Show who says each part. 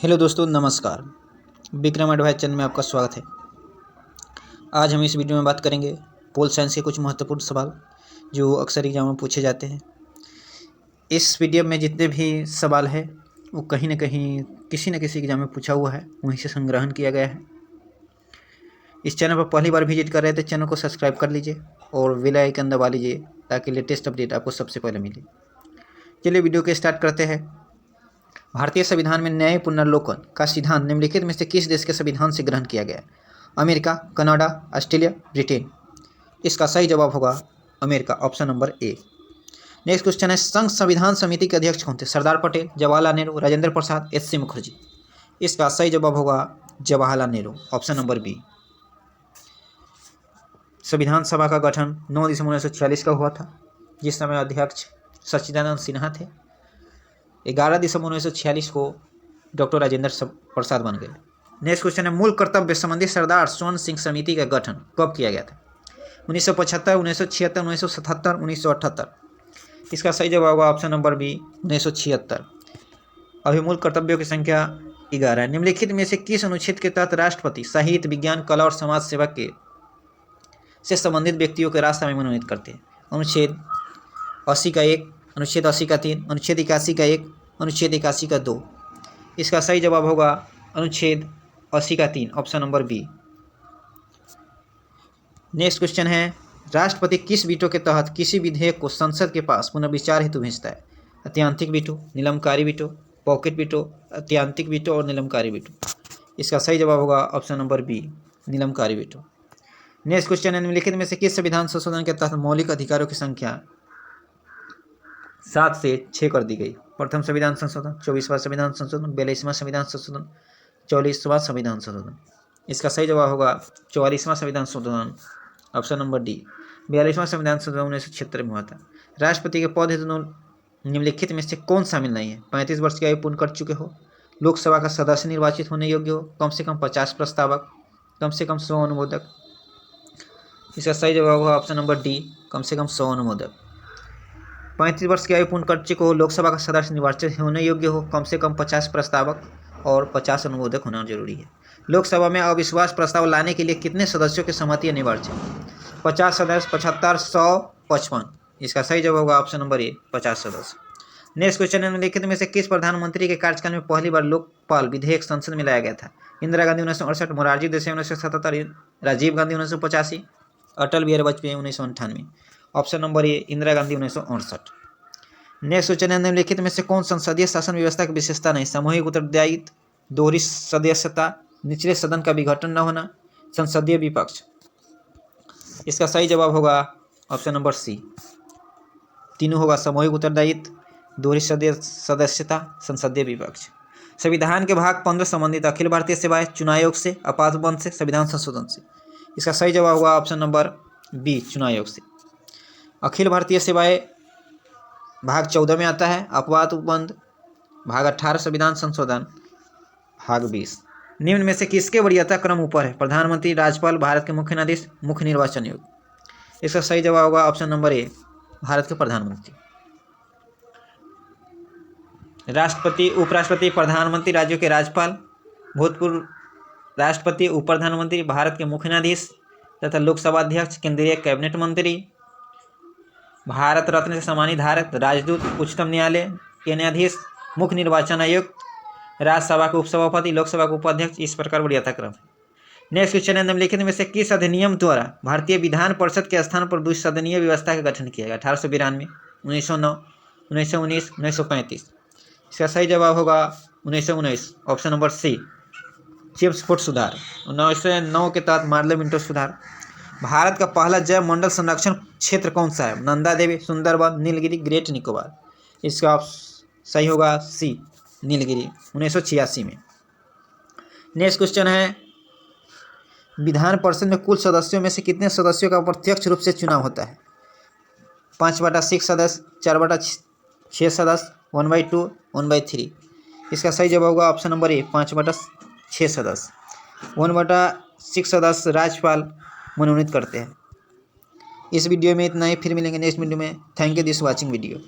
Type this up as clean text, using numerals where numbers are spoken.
Speaker 1: Hello दोस्तों, नमस्कार। Vikram advice channel में आपका स्वागत है। आज हम इस वीडियो में बात करेंगे पोल साइंस के कुछ महत्वपूर्ण सवाल जो अक्सर एग्जाम में पूछे जाते हैं। इस वीडियो में जितने भी सवाल है वो कहीं ना कहीं किसी न किसी एग्जाम में पूछा हुआ है, वहीं से संग्रहण किया गया है। इस चैनल पर पहली बार विजिट कर रहे थे, चैनल को सब्सक्राइब कर लीजिए और बेल आइकन दबा लीजिए ताकि लेटेस्ट अपडेट आपको सबसे पहले मिले। चलिए वीडियो को स्टार्ट करते हैं। भारतीय संविधान में न्याय पुनर्लोकन का सिद्धांत निम्नलिखित में से किस देश के संविधान से ग्रहण किया गया है? America, Canada, Australia, Britain. इसका सही जवाब होगा अमेरिका, ऑप्शन नंबर ए। नेक्स्ट क्वेश्चन है, संघ संविधान समिति के अध्यक्ष कौन थे? सरदार पटेल, जवाहरलाल नेहरू, राजेंद्र प्रसाद, एच.सी. मुखर्जी। इसका सही जवाब होगा Jawaharlal Nehru, option number B. संविधान सभा का गठन 9 दिसंबर 1946 का हुआ था, जिस समय अध्यक्ष सच्चिदानंद सिन्हा थे। 11 दिसंबर 1946 को डॉक्टर राजेंद्र प्रसाद बन गए। नेक्स्ट क्वेश्चन है, मूल कर्तव्य संबंधी सरदार स्वर्ण सिंह समिति का गठन कब किया गया था? 1975, 1976, 1977, 1978। इसका सही जवाब होगा ऑप्शन नंबर बी, 1976। अभी मूल कर्तव्यों की संख्या 11 है। निम्नलिखित में से किस अनुच्छेद के तहत राष्ट्रपति साहित्य, विज्ञान, कला और समाज सेवा के से संबंधित व्यक्तियों के राष्ट्रपति मनोनीत करते हैं? अनुच्छेद 80 का 1, अनुच्छेद 80 का 3, अनुच्छेद 81 का 1, अनुच्छेद 81 का 2। इसका सही जवाब होगा अनुच्छेद 80 का 3, option number B. Next question है, राष्ट्रपति किस वीटो के तहत किसी विधेयक को संसद के पास पुनर्विचार हेतु भेजता है? ऐतिहासिक वीटो, निलंबकारी वीटो, पॉकेट वीटो, ऐतिहासिक वीटो और निलंबकारी वीटो। इसका सही जवाब होगा ऑप्शन नंबर बी, निलंबकारी वीटो। नेक्स्ट क्वेश्चन है, निम्नलिखित में से किस संविधान संशोधन के तहत मौलिक अधिकारों की संख्या 7 से 6 कर दी गई? प्रथम संविधान संशोधन, 24वां संविधान संशोधन, 42वां संविधान संशोधन, 44वां संविधान संशोधन। इसका सही जवाब होगा 44वां संविधान संशोधन, ऑप्शन नंबर डी। 42वां संविधान संशोधन 1976 में हुआ था। राष्ट्रपति के पद हेतु निम्नलिखित में से कौन शामिल नहीं है? 35 वर्ष की आयु पूर्ण कर चुके हो, लोकसभा का सदस्य निर्वाचित होने योग्य हो, कम से कम 50 प्रस्तावक, कम से कम 100 अनुमोदक। इसका सही जवाब होगा ऑप्शन नंबर डी, कम से कम 100 अनुमोदक। 35 वर्ष की आयु पूर्ण कर चुके हो, लोकसभा का सदस्य निर्वाचित होने योग्य हो, कम से कम 50 प्रस्तावक और 50 अनुमोदक होना जरूरी है। लोकसभा में अविश्वास प्रस्ताव लाने के लिए कितने सदस्यों की सहमति अनिवार्य है? 50 सदस्य, 75, 100, 55। इसका सही जवाब होगा ऑप्शन नंबर ए, 50 सदस्य। नेक्स्ट क्वेश्चन है, निम्नलिखित में से किस प्रधानमंत्री के कार्यकाल में पहली बार लोकपाल विधेयक संसद में लाया गया था? Indira Gandhi 1968, Morarji Desai 1977, Rajiv Gandhi 1985, Atal Bihari Vajpayee 1998। Option number A, Indira Gandhi 1968। Next question है, निम्नलिखित में से कौन संसदीय शासन व्यवस्था की विशेषता नहीं? सामूहिक उत्तरदायित्व, दोहरी सदस्यता, निचले सदन का विघटन न होना, संसदीय विपक्ष। इसका सही जवाब होगा ऑप्शन नंबर सी, तीनों होगा, सामूहिक उत्तरदायित्व, दोहरी सदस्यता, संसदीय विपक्ष। संविधान के भाग 15 संबंधित अखिल भारतीय सेवाएं, चुनाव आयोग से, आपातबंद से, संविधान संशोधन से। इसका सही जवाब होगा ऑप्शन नंबर बी, चुनाव आयोग से। अखिल भारतीय सेवाएं भाग 14 में आता है, अपवाद भाग 18, संविधान संशोधन भाग 20। निम्न में से किसके वरीयता क्रम ऊपर है? प्रधानमंत्री, राज्यपाल, भारत के मुख्य न्यायाधीश, मुख्य निर्वाचन आयुक्त। इसका सही जवाब होगा ऑप्शन नंबर ए, भारत के प्रधानमंत्री। राष्ट्रपति, उपराष्ट्रपति, प्रधानमंत्री, राज्यों के राज्यपाल, भूतपूर्व राष्ट्रपति, उप प्रधानमंत्री, भारत के मुख्य न्यायाधीश तथा लोकसभा अध्यक्ष, केंद्रीय कैबिनेट मंत्री, भारत रत्न से सम्मानित धारक, राजदूत, उच्चतम न्यायालय के न्यायाधीश, मुख्य निर्वाचन आयुक्त, राज्यसभा के उपसभापति, लोकसभा के उपाध्यक्ष। इस प्रकार वरीयता क्रम है। नेक्स्ट क्वेश्चन है, निम्नलिखित में से किस अधिनियम द्वारा भारतीय विधान परिषद के स्थान पर द्विसदनीय व्यवस्था का गठन किया गया? 1892, 1909, 1919, 1935। इसका सही जवाब होगा 1919, ऑप्शन नंबर सी, चिप्सफोर्ड सुधार। 1909 के तहत मार्ले मिंटो सुधार। भारत का पहला जैव मंडल संरक्षण क्षेत्र कौन सा है? नंदा देवी, सुंदरबन, नीलगिरी, ग्रेट निकोबार। इसका सही होगा सी, नीलगिरी, 1986 में। नेक्स्ट क्वेश्चन है, विधान परिषद में कुल सदस्यों में से कितने सदस्यों का प्रत्यक्ष रूप से चुनाव होता है? 5/6 सदस्य, 4/6 सदस्य, 1/2, 1/3। इसका सही जवाब होगा ऑप्शन नंबर ए, 5/6 सदस्य। 1/6 सदस्य राज्यपाल मनोनीत करते हैं। इस वीडियो में इतना ही, फिर मिलेंगे नेक्स्ट वीडियो में। Thank you this watching video.